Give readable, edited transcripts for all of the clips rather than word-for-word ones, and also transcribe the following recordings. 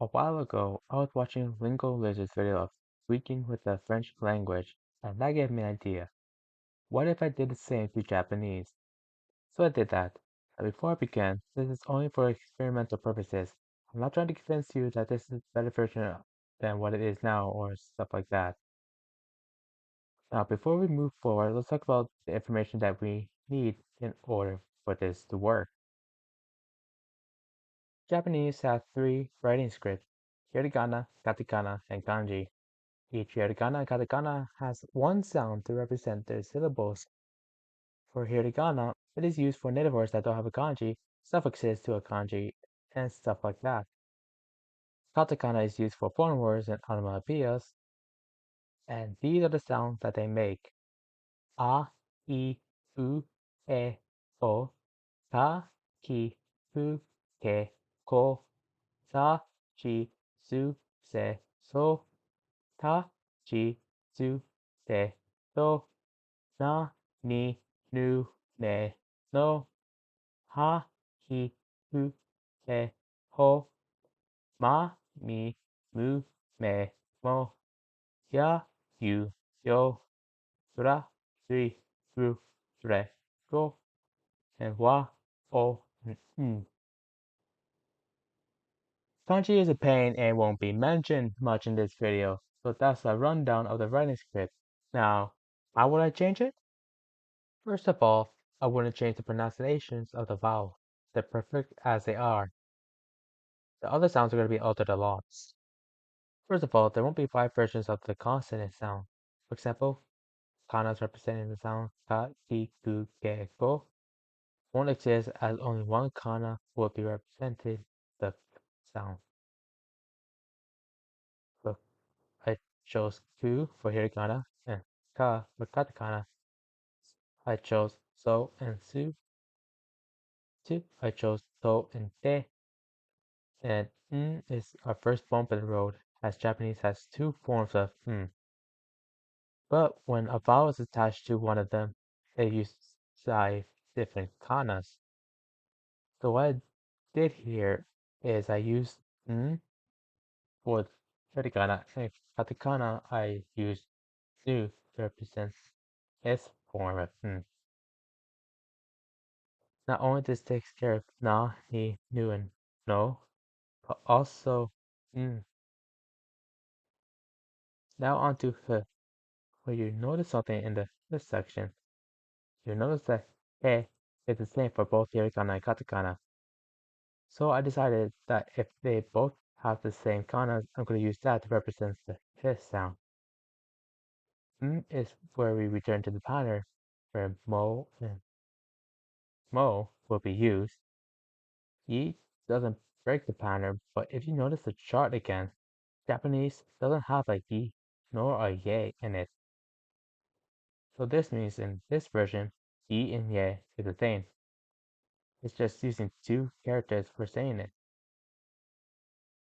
A while ago, I was watching LingoLizard's video of speaking with the French language, and that gave me an idea. What if I did the same to Japanese? So I did that. And before I begin, this is only for experimental purposes. I'm not trying to convince you that this is a better version than what it is now or stuff like that. Now, before we move forward, let's talk about the information that we need in order for this to work. Japanese has three writing scripts: hiragana, katakana, and kanji. Each hiragana and katakana has one sound to represent their syllables. For hiragana, it is used for native words that don't have a kanji, suffixes to a kanji, and stuff like that. Katakana is used for foreign words and onomatopoeias, and these are the sounds that they make: a, I, u, e, o, ka, ki, fu, ke, ko, sa, chi, su, se, so, ta, chi, su, te, so, na, ni, nu, ne, no, ha, hi, hu, he, ho, ma, mi, mu, me, mo, ya, you, yo, ra, ri, ru, re, go, and wa, o, and Kanji is a pain and won't be mentioned much in this video, so that's a rundown of the writing script. Now, how would I change it? First of all, I wouldn't change the pronunciations of the vowels. They're perfect as they are. The other sounds are going to be altered a lot. First of all, there won't be 5 versions of the consonant sound. For example, kanas representing the sound ka, ki, ku, ke, ko won't exist as only one kana will be represented the sound. So I chose ku for hiragana and ka for katakana. I chose so and su. I chose to and te. And is our first bump in the road, as Japanese has two forms of But when a vowel is attached to one of them, they use different kanas. So what I did here is I used for hiragana and katakana. I used nu to represent its form of Not only this takes care of na, ni, nu, and no, but also Now on to h. When you notice something in this section, you notice that he is the same for both hiragana and katakana. So I decided that if they both have the same kana, I'm going to use that to represent the h sound. Is where we return to the pattern where mo and mo will be used. Yi doesn't break the pattern, but if you notice the chart again, Japanese doesn't have a yi nor a ye in it. So this means in this version, yi and ye is the same. It's just using 2 characters for saying it.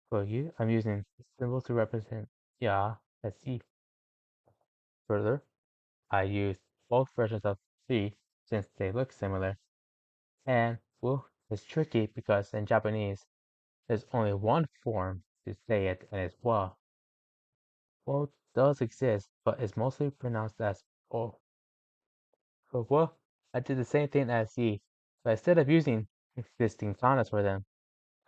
For you, I'm using symbols to represent ya as yi. Further, I used both versions of si since they look similar. And wu is tricky because in Japanese, there's only one form to say it, and it's wa. Wu does exist, but is mostly pronounced as o. For wu, I did the same thing as yi, but instead of using existing kanas for them,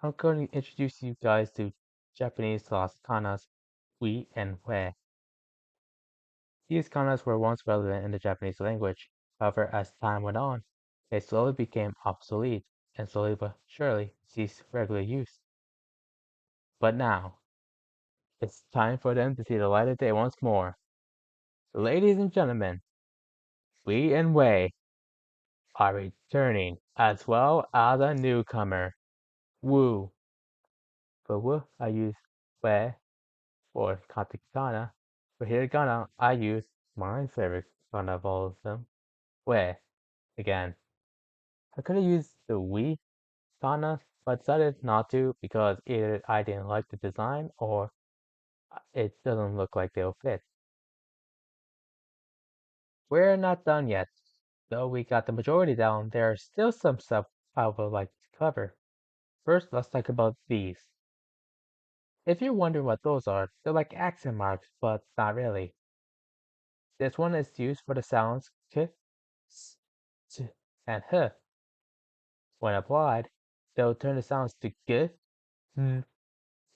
I'm going to introduce you guys to Japanese lost kanas, wi and we. These kanas were once relevant in the Japanese language. However, as time went on, they slowly became obsolete and slowly but surely ceased regular use. But now, it's time for them to see the light of day once more. So ladies and gentlemen, we and we are returning as well as a newcomer, Wu. For Wu, I use we for katakana. For hiragana, I use my favorite one of all of them, we. Again, I could have used the we kana, but decided not to because either I didn't like the design or it doesn't look like they'll fit. We're not done yet. Though we got the majority down, there are still some stuff I would like to cover. First, let's talk about these. If you're wondering what those are, they're like accent marks, but not really. This one is used for the sounds k, s, t, and h. When applied, they'll turn the sounds to g, n,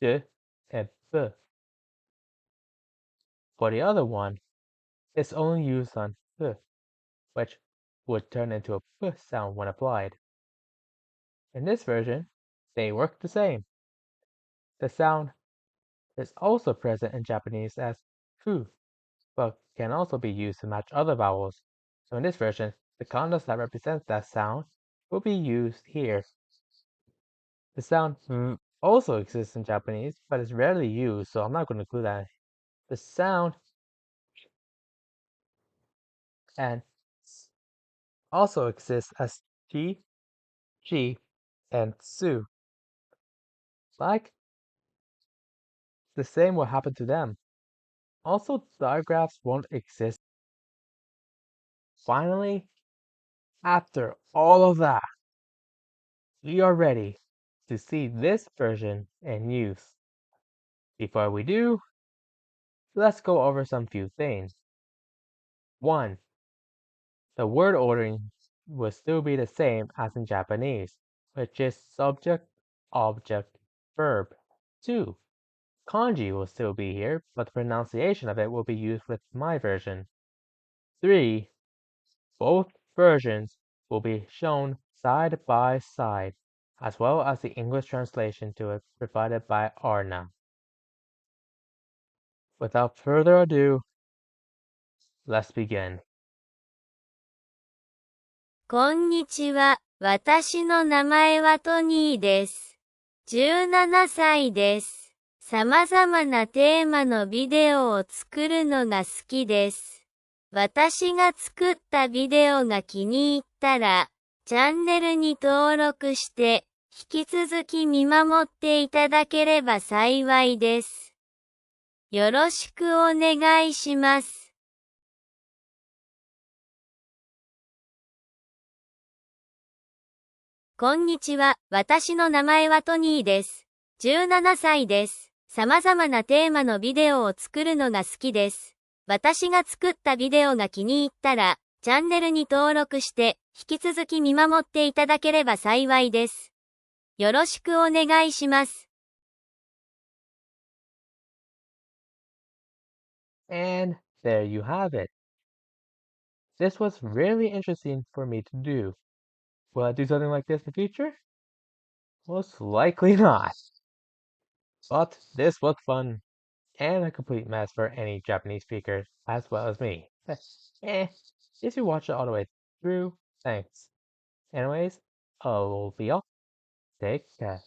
d, and b. For the other one, it's only used on h, which would turn into a p sound when applied. In this version, they work the same. The sound is also present in Japanese as fu, but can also be used to match other vowels. So in this version, the condoms that represents that sound will be used here. The sound also exists in Japanese, but is rarely used, so I'm not going to include that. The sound and also exists as chi, ji, and su. Like, the same will happen to them. Also, digraphs won't exist. Finally, after all of that, we are ready to see this version in use. Before we do, let's go over some few things. 1. The word ordering will still be the same as in Japanese, which is subject, object, verb. 2. Kanji will still be here, but the pronunciation of it will be used with my version. 3. Both versions will be shown side by side, as well as the English translation to it provided by Arna. Without further ado, let's begin. こんにちは。私の名前はトニーです。17歳です。様々なテーマのビデオを作るのが好きです。私が作ったビデオが気に入ったら、チャンネルに登録して、引き続き見守っていただければ幸いです。よろしくお願いします。こんにちは。私の名前はトニーです。17歳です。様々なテーマのビデオを作るのが好きです。私が作ったビデオが気に入ったら、チャンネルに登録して、引き続き見守っていただければ幸いです。よろしくお願いします。And there you have it. This was really interesting for me to do. Will I do something like this in the future? Most likely not. But this was fun, and a complete mess for any Japanese speakers, as well as me. If you watched it all the way through, thanks. Anyways, I will be off. Take care.